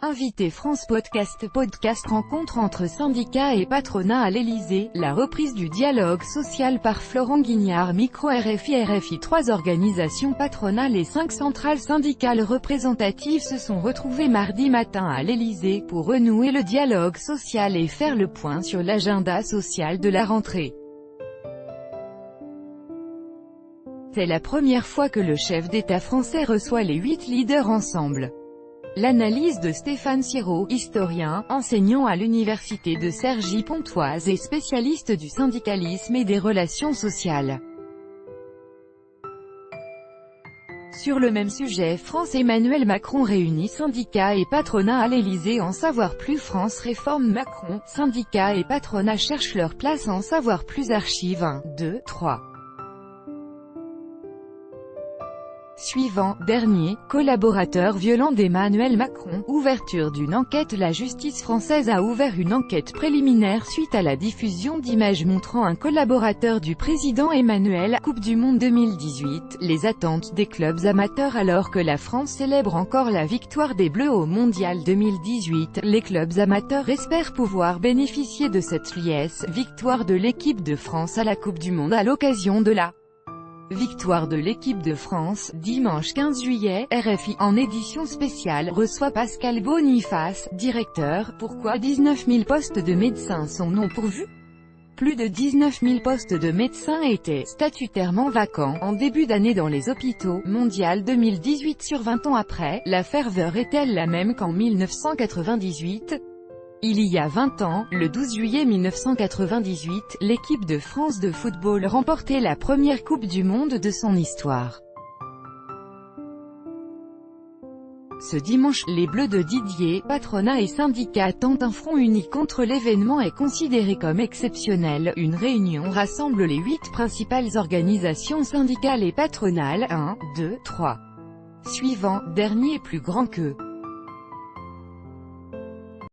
Invité France Podcast rencontre entre syndicats et patronat à l'Élysée, la reprise du dialogue social par Florent Guignard. Micro RFI 3 organisations patronales et 5 centrales syndicales représentatives se sont retrouvées mardi matin à l'Élysée pour renouer le dialogue social et faire le point sur l'agenda social de la rentrée. C'est la première fois que le chef d'État français reçoit les 8 leaders ensemble. L'analyse de Stéphane Sirot, historien, enseignant à l'université de Cergy-Pontoise et spécialiste du syndicalisme et des relations sociales. Sur le même sujet, Emmanuel Macron réunit syndicats et patronat à l'Élysée. En savoir plus. France réforme Macron, syndicats et patronat cherchent leur place. En savoir plus. Archive 1, 2, 3. Suivant, dernier, collaborateur violent d'Emmanuel Macron, ouverture d'une enquête. La justice française a ouvert une enquête préliminaire suite à la diffusion d'images montrant un collaborateur du président Emmanuel. Coupe du Monde 2018, les attentes des clubs amateurs. Alors que la France célèbre encore la victoire des Bleus au Mondial 2018, les clubs amateurs espèrent pouvoir bénéficier de cette liesse victoire de l'équipe de France à la Coupe du Monde à l'occasion de la victoire de l'équipe de France, dimanche 15 juillet, RFI, en édition spéciale, reçoit Pascal Boniface, directeur. Pourquoi 19 000 postes de médecins sont non pourvus? Plus de 19 000 postes de médecins étaient statutairement vacants en début d'année dans les hôpitaux. Mondial 2018. Sur 20 ans après, la ferveur est-elle la même qu'en 1998? Il y a 20 ans, le 12 juillet 1998, l'équipe de France de football remportait la première Coupe du Monde de son histoire. Ce dimanche, les Bleus de Didier, patronat et syndicats tentent un front uni contre l'événement est considéré comme exceptionnel. Une réunion rassemble les 8 principales organisations syndicales et patronales. 1, 2, 3. Suivant, dernier plus grand que